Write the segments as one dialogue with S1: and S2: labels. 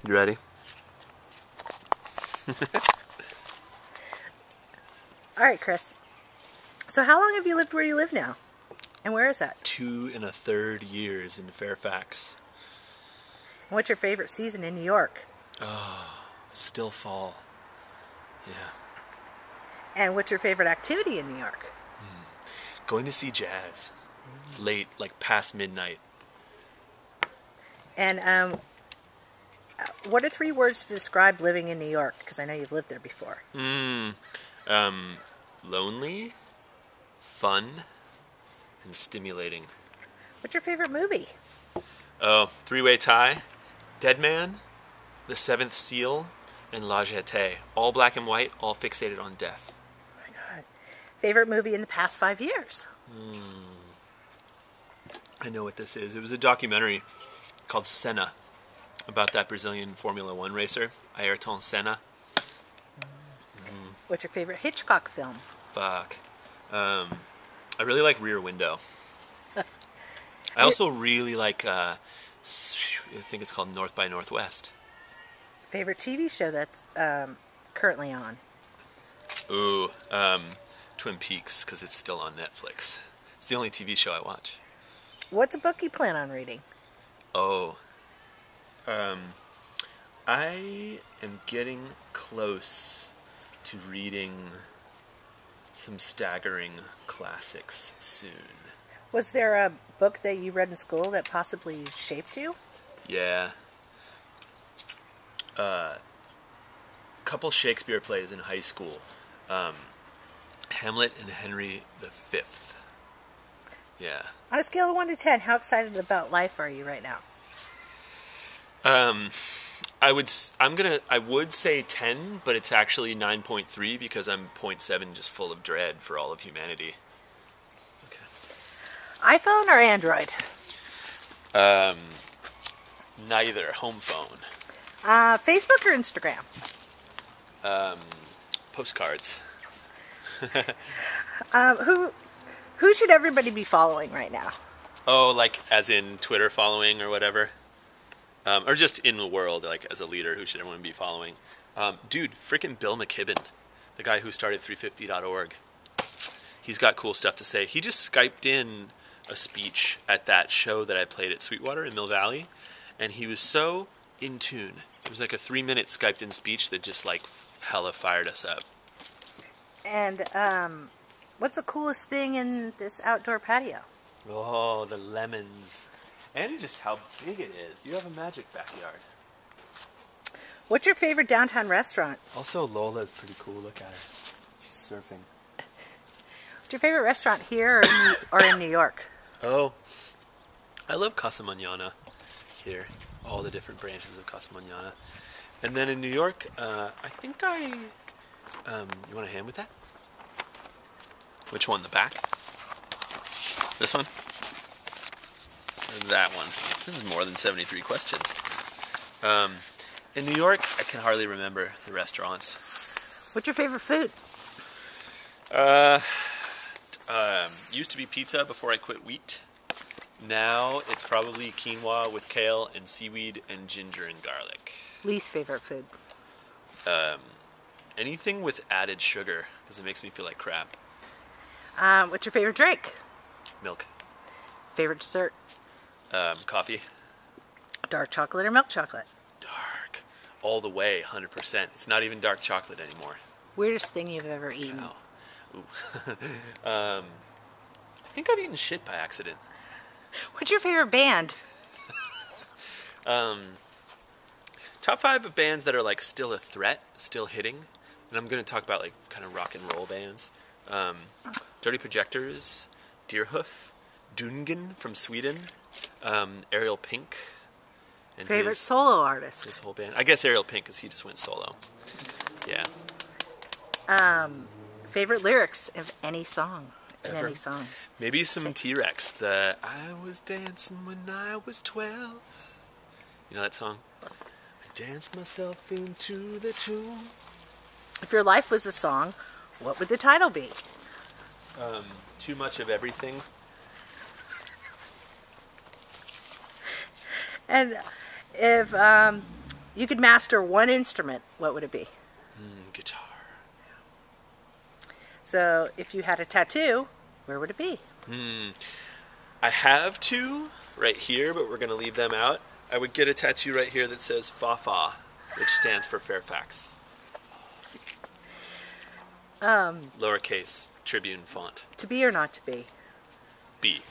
S1: You ready?
S2: Alright, Chris. So how long have you lived where you live now? And where is that?
S1: 2 1/3 years in Fairfax.
S2: And what's your favorite season in New York?
S1: Oh, still fall. Yeah.
S2: And what's your favorite activity in New York?
S1: Going to see jazz. Late, like past midnight.
S2: And what are 3 words to describe living in New York? Because I know you've lived there before.
S1: Lonely, fun, and stimulating.
S2: What's your favorite movie?
S1: Oh, Three-Way Tie, Dead Man, The Seventh Seal, and La Jetée. All black and white, all fixated on death.
S2: Oh my God. Favorite movie in the past 5 years?
S1: I know what this is. It was a documentary called Senna, about that Brazilian Formula One racer, Ayrton Senna.
S2: What's your favorite Hitchcock film?
S1: Fuck. I really like Rear Window. I also really like, I think it's called North by Northwest.
S2: Favorite TV show that's currently on?
S1: Ooh, Twin Peaks, because it's still on Netflix. It's the only TV show I watch.
S2: What's a book you plan on reading?
S1: Oh, I am getting close to reading some staggering classics soon.
S2: Was there a book that you read in school that possibly shaped you?
S1: Yeah. Couple Shakespeare plays in high school. Hamlet and Henry V. Yeah.
S2: On a scale of 1 to 10, how excited about life are you right now?
S1: I would say 10, but it's actually 9.3 because I'm 0.7 just full of dread for all of humanity. Okay.
S2: iPhone or Android?
S1: Neither. Home phone.
S2: Facebook or Instagram?
S1: Postcards.
S2: Who should everybody be following right now?
S1: Oh, like as in Twitter following or whatever? Or just in the world, like as a leader, who should everyone be following? Dude, freaking Bill McKibben, the guy who started 350.org. He's got cool stuff to say. He just Skyped in a speech at that show that I played at Sweetwater in Mill Valley, and he was so in tune. It was like a 3-minute Skyped in speech that just like hella fired us up.
S2: And what's the coolest thing in this outdoor patio?
S1: Oh, the lemons. And just how big it is. You have a magic backyard.
S2: What's your favorite downtown restaurant?
S1: Also, Lola's pretty cool. Look at her. She's surfing.
S2: What's your favorite restaurant here or in New York?
S1: Oh, I love Casa Mañana here. All the different branches of Casa Mañana. And then in New York, I think you want a hand with that? Which one? The back? This one? Or that one? This is more than 73 questions. In New York, I can hardly remember the restaurants.
S2: What's your favorite food?
S1: Used to be pizza before I quit wheat. Now it's probably quinoa with kale and seaweed and ginger and garlic.
S2: Least favorite food?
S1: Anything with added sugar, because it makes me feel like crap.
S2: What's your favorite drink?
S1: Milk.
S2: Favorite dessert?
S1: Coffee.
S2: Dark chocolate or milk chocolate?
S1: Dark. All the way, 100%. It's not even dark chocolate anymore.
S2: Weirdest thing you've ever eaten?
S1: Wow. Ooh. I think I've eaten shit by accident.
S2: What's your favorite band?
S1: Top 5 of bands that are like still a threat, still hitting. And I'm going to talk about like kind of rock and roll bands. Dirty Projectors, Deerhoof, Dungen from Sweden, Ariel Pink. And
S2: favorite solo artist?
S1: His whole band. I guess Ariel Pink because he just went solo. Yeah.
S2: Favorite lyrics of any song? In
S1: Ever?
S2: any song?
S1: Maybe some T-Rex. The I was dancing when I was 12. You know that song? I danced myself into the tune.
S2: If your life was a song, what would the title be?
S1: Too much of everything.
S2: And if you could master one instrument, what would it be?
S1: Guitar.
S2: So if you had a tattoo, where would it be?
S1: I have two right here, but we're going to leave them out. I would get a tattoo right here that says Fa-Fa, which stands for Fairfax. Lowercase, Tribune font.
S2: To be or not to be?
S1: B.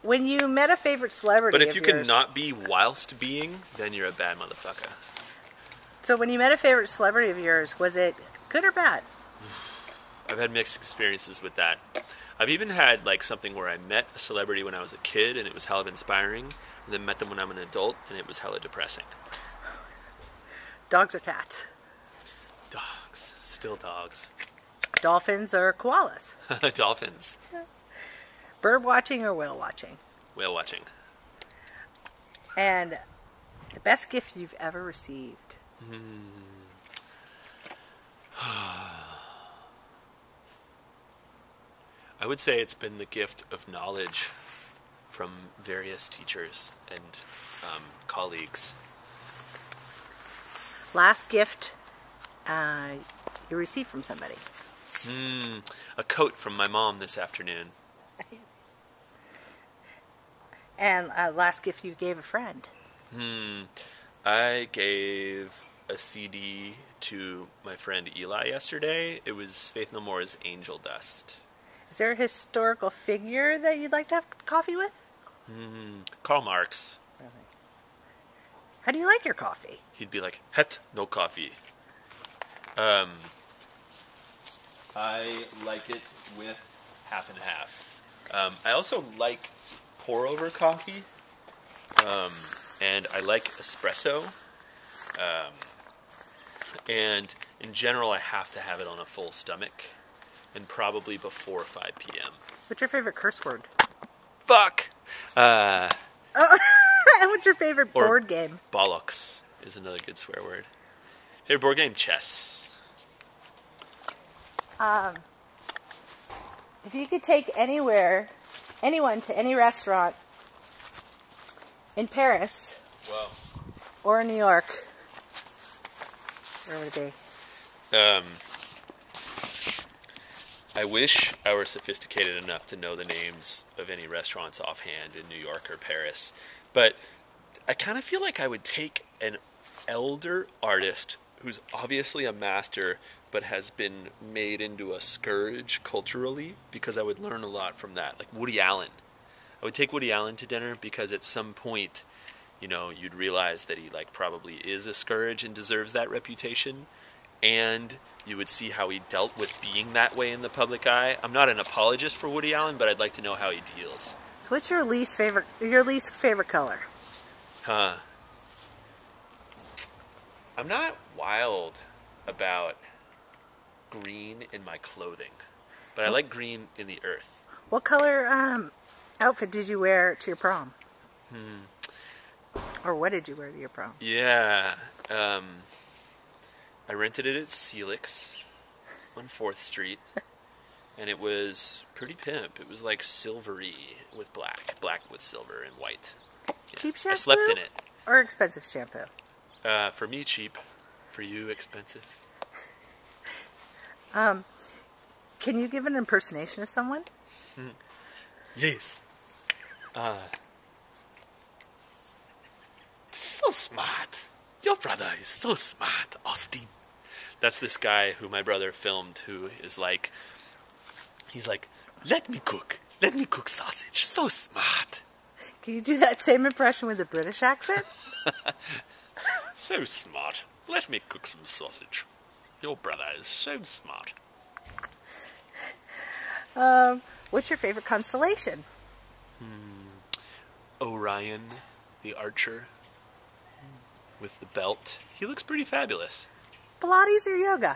S2: When you met a favorite celebrity
S1: But if you
S2: of yours,
S1: cannot be whilst being, then you're a bad motherfucker.
S2: So when you met a favorite celebrity of yours, was it good or bad?
S1: I've had mixed experiences with that. I've even had like something where I met a celebrity when I was a kid and it was hella inspiring, and then met them when I'm an adult and it was hella depressing.
S2: Dogs or cats?
S1: Dogs. Still dogs.
S2: Dolphins or koalas?
S1: Dolphins.
S2: Bird watching or whale watching?
S1: Whale watching.
S2: And the best gift you've ever received?
S1: I would say it's been the gift of knowledge from various teachers and colleagues.
S2: Last gift you received from somebody?
S1: A coat from my mom this afternoon.
S2: And last gift you gave a friend?
S1: I gave a CD to my friend Eli yesterday. It was Faith No More's Angel Dust.
S2: Is there a historical figure that you'd like to have coffee with?
S1: Karl Marx.
S2: Really? How do you like your coffee?
S1: He'd be like, "Het, no coffee." I like it with half and half. I also like pour-over coffee, and I like espresso. And in general, I have to have it on a full stomach, and probably before 5 p.m.
S2: What's your favorite curse word?
S1: Fuck!
S2: What's your favorite board game?
S1: Bollocks is another good swear word. Favorite board game? Chess.
S2: If you could take anyone to any restaurant in Paris
S1: Wow.
S2: or in New York, where would it be?
S1: I wish I were sophisticated enough to know the names of any restaurants offhand in New York or Paris, but I kind of feel like I would take an elder artist who's obviously a master but has been made into a scourge culturally, because I would learn a lot from that. Like Woody Allen. I would take Woody Allen to dinner because at some point, you know, you'd realize that he like probably is a scourge and deserves that reputation, and you would see how he dealt with being that way in the public eye. I'm not an apologist for Woody Allen, but I'd like to know how he deals.
S2: So what's your least favorite color?
S1: I'm not wild about green in my clothing, but I like green in the earth.
S2: What color outfit did you wear to your prom? Or what did you wear to your prom?
S1: Yeah, I rented it at Celix on 4th Street, and it was pretty pimp. It was like silvery with black with silver and white. Yeah.
S2: Cheap shampoo?
S1: I slept in it.
S2: Or expensive shampoo?
S1: For me, cheap. For you, expensive.
S2: Can you give an impersonation of someone?
S1: Yes. So smart. Your brother is so smart, Austin. That's this guy who my brother filmed, who is like, he's like, let me cook sausage. So smart.
S2: Can you do that same impression with a British accent?
S1: So smart. Let me cook some sausage. Your brother is so smart.
S2: What's your favorite constellation?
S1: Orion, the archer, with the belt. He looks pretty fabulous.
S2: Pilates or yoga?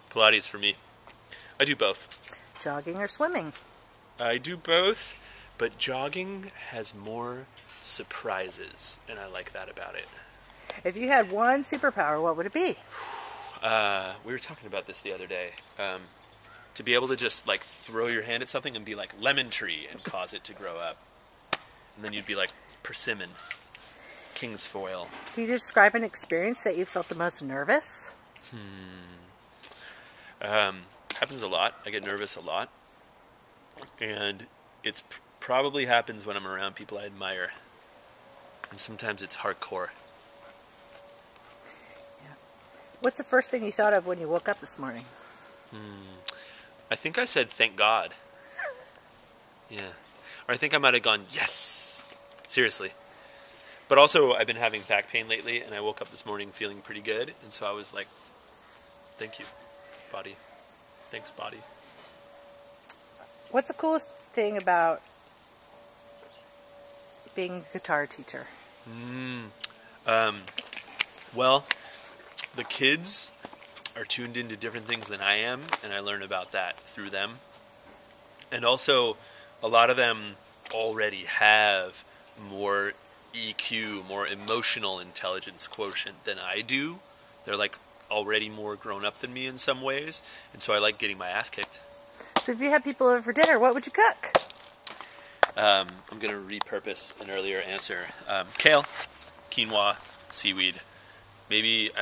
S1: Pilates for me. I do both.
S2: Jogging or swimming?
S1: I do both, but jogging has more surprises, and I like that about it.
S2: If you had one superpower, what would it be?
S1: We were talking about this the other day. To be able to just like throw your hand at something and be like lemon tree and cause it to grow up. And then you'd be like persimmon. King's foil.
S2: Can you describe an experience that you felt the most nervous?
S1: Happens a lot. I get nervous a lot. And it's probably happens when I'm around people I admire. And sometimes it's hardcore.
S2: Yeah. What's the first thing you thought of when you woke up this morning?
S1: I think I said, thank God. Yeah. Or I think I might have gone, yes! Seriously. But also, I've been having back pain lately, and I woke up this morning feeling pretty good. And so I was like, thank you, body. Thanks, body.
S2: What's the coolest thing about being a guitar teacher?
S1: Well, the kids are tuned into different things than I am, and I learn about that through them. And also, a lot of them already have more EQ, more emotional intelligence quotient than I do. They're like already more grown up than me in some ways, and so I like getting my ass kicked.
S2: So if you had people over for dinner, what would you cook?
S1: I'm going to repurpose an earlier answer. Kale, quinoa, seaweed. Maybe I would